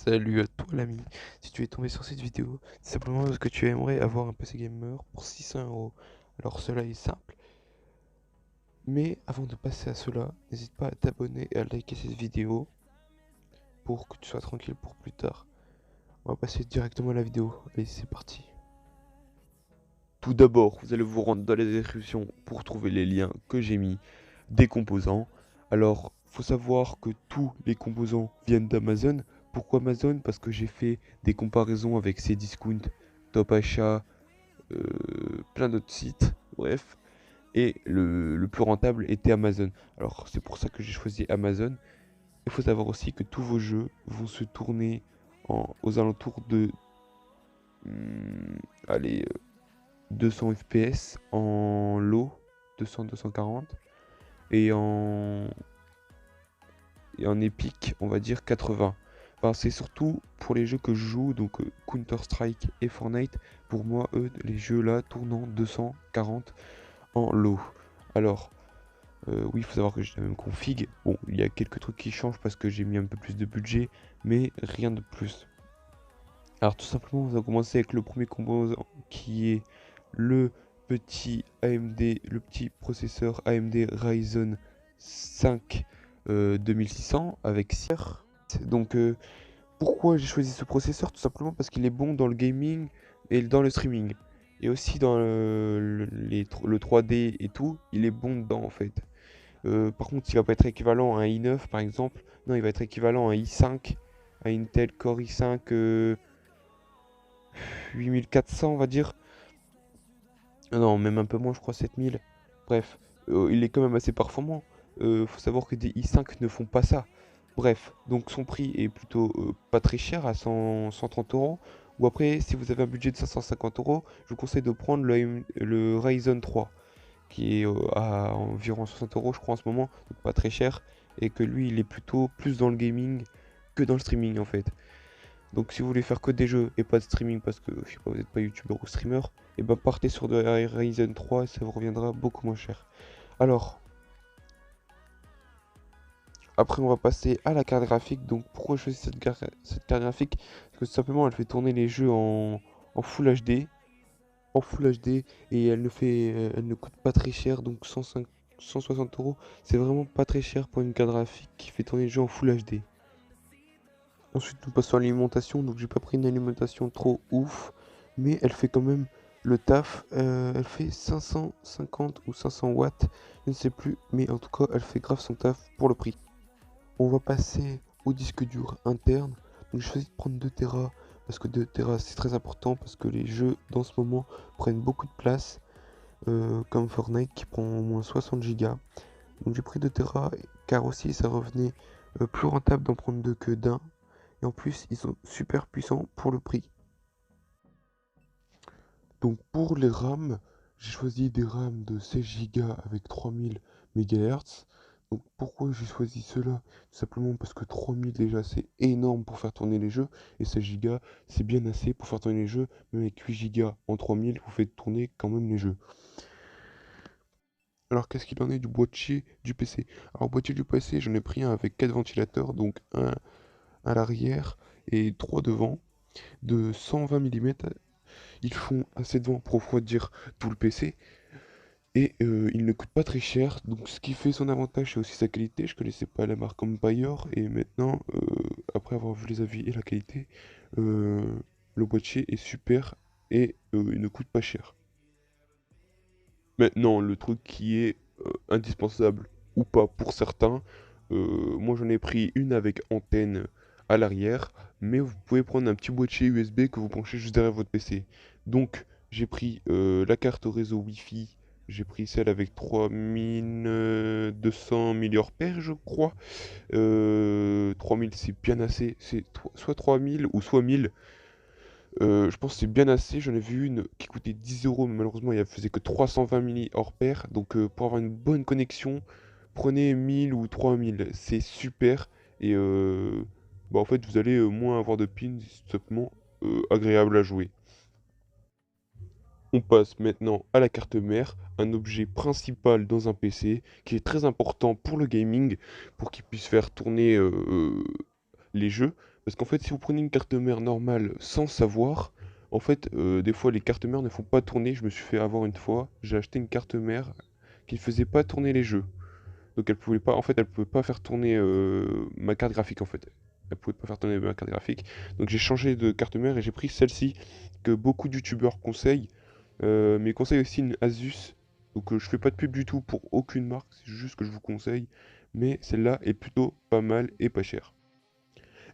Salut à toi l'ami, si tu es tombé sur cette vidéo, c'est simplement parce que tu aimerais avoir un PC gamer pour 600 €. Alors cela est simple, mais avant de passer à cela, n'hésite pas à t'abonner et à liker cette vidéo pour que tu sois tranquille pour plus tard. On va passer directement à la vidéo, allez c'est parti. Tout d'abord, vous allez vous rendre dans la description pour trouver les liens que j'ai mis des composants. Alors, faut savoir que tous les composants viennent d'Amazon. Pourquoi Amazon? Parce que j'ai fait des comparaisons avec Cdiscount, Top Achat, plein d'autres sites, bref. Et le plus rentable était Amazon. Alors, c'est pour ça que j'ai choisi Amazon. Il faut savoir aussi que tous vos jeux vont se tourner aux alentours de allez, 200 FPS en low, 200-240. Et en épique, on va dire 80. Enfin, c'est surtout pour les jeux que je joue, donc Counter-Strike et Fortnite. Pour moi, eux, les jeux là tournent en 240 en low. Alors, oui, il faut savoir que j'ai la même config. Bon, il y a quelques trucs qui changent parce que j'ai mis un peu plus de budget, mais rien de plus. Alors, tout simplement, on va commencer avec le premier composant qui est le petit AMD, le petit processeur AMD Ryzen 5 2600 avec 6 heures. Donc, pourquoi j'ai choisi ce processeur? Tout simplement parce qu'il est bon dans le gaming et dans le streaming. Et aussi dans le 3D et tout, il est bon dedans en fait. Par contre, il va pas être équivalent à un i9 par exemple. Non, il va être équivalent à un i5, à Intel Core i5 8400 on va dire. Ah non, même un peu moins, je crois 7000. Bref, il est quand même assez performant. Faut savoir que des i5 ne font pas ça. Bref, donc son prix est plutôt pas très cher, à 130 €. Ou après, si vous avez un budget de 550 €, je vous conseille de prendre le Ryzen 3, qui est à environ 60 € je crois en ce moment, donc pas très cher. Et que lui, il est plutôt plus dans le gaming que dans le streaming en fait. Donc si vous voulez faire que des jeux et pas de streaming parce que je sais pas, vous n'êtes pas youtubeur ou streamer, et ben partez sur de la Ryzen 3 et ça vous reviendra beaucoup moins cher. Alors, après on va passer à la carte graphique. Donc pourquoi je choisis cette carte graphique? Parce que tout simplement elle fait tourner les jeux en Full HD. En Full HD et elle ne coûte pas très cher, donc 160 €. C'est vraiment pas très cher pour une carte graphique qui fait tourner les jeux en Full HD. Ensuite, nous passons à l'alimentation. Donc, j'ai pas pris une alimentation trop ouf, mais elle fait quand même le taf. Elle fait 550 ou 500 watts, je ne sais plus, mais en tout cas, elle fait grave son taf pour le prix. On va passer au disque dur interne. Donc, j'ai choisi de prendre 2 Tera parce que 2 Tera c'est très important parce que les jeux dans ce moment prennent beaucoup de place, comme Fortnite qui prend au moins 60 Go. Donc, j'ai pris 2 Tera car aussi ça revenait plus rentable d'en prendre deux que d'un. Et en plus, ils sont super puissants pour le prix. Donc pour les RAM, j'ai choisi des RAM de 16 Go avec 3000 MHz. Donc pourquoi j'ai choisi cela? Tout simplement parce que 3000 déjà c'est énorme pour faire tourner les jeux. Et 16 Go c'est bien assez pour faire tourner les jeux. Même avec 8 Go en 3000, vous faites tourner quand même les jeux. Alors qu'est-ce qu'il en est du boîtier du PC? Alors boîtier du PC, j'en ai pris un avec 4 ventilateurs. Donc un à l'arrière et 3 devant de 120 mm. Ils font assez de vent pour refroidir tout le PC et il ne coûte pas très cher. Donc ce qui fait son avantage, c'est aussi sa qualité. Je connaissais pas la marque Empire et maintenant, après avoir vu les avis et la qualité, euh, le boîtier est super et il ne coûte pas cher. Maintenant, le truc qui est indispensable ou pas pour certains, moi j'en ai pris une avec antenne à l'arrière, mais vous pouvez prendre un petit boîtier USB que vous branchez juste derrière votre PC. Donc j'ai pris la carte réseau Wi-Fi, j'ai pris celle avec 3200 mAh je crois. 3000 c'est bien assez, c'est soit 3000 ou soit 1000. Je pense que c'est bien assez. J'en ai vu une qui coûtait 10 €, mais malheureusement, elle faisait que 320 mAh. Donc, pour avoir une bonne connexion, prenez 1000 ou 3000. C'est super. Et bah, en fait, vous allez moins avoir de pins. C'est tout simplement agréable à jouer. On passe maintenant à la carte mère, un objet principal dans un PC qui est très important pour le gaming, pour qu'il puisse faire tourner les jeux. Parce qu'en fait, si vous prenez une carte mère normale sans savoir, en fait, des fois les cartes mères ne font pas tourner. Je me suis fait avoir une fois, j'ai acheté une carte mère qui ne faisait pas tourner les jeux. Donc elle pouvait pas, en fait, elle pouvait pas faire tourner ma carte graphique en fait. Elle pouvait pas faire tourner ma carte graphique. Donc j'ai changé de carte mère et j'ai pris celle-ci que beaucoup de youtubeurs conseillent. Mais ils conseillent aussi une Asus. Donc je fais pas de pub du tout pour aucune marque, c'est juste que je vous conseille. Mais celle-là est plutôt pas mal et pas chère.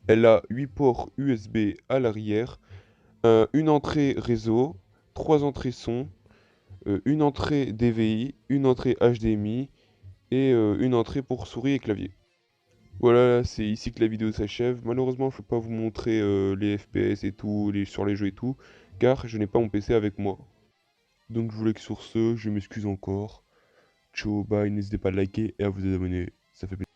Elle a 8 ports USB à l'arrière, une entrée réseau, 3 entrées son, une entrée DVI, une entrée HDMI et une entrée pour souris et clavier. Voilà, c'est ici que la vidéo s'achève. Malheureusement, je ne peux pas vous montrer les FPS et tout, sur les jeux et tout, car je n'ai pas mon PC avec moi. Donc je voulais que sur ce, je m'excuse encore. Ciao, bye, n'hésitez pas à liker et à vous abonner, ça fait plaisir.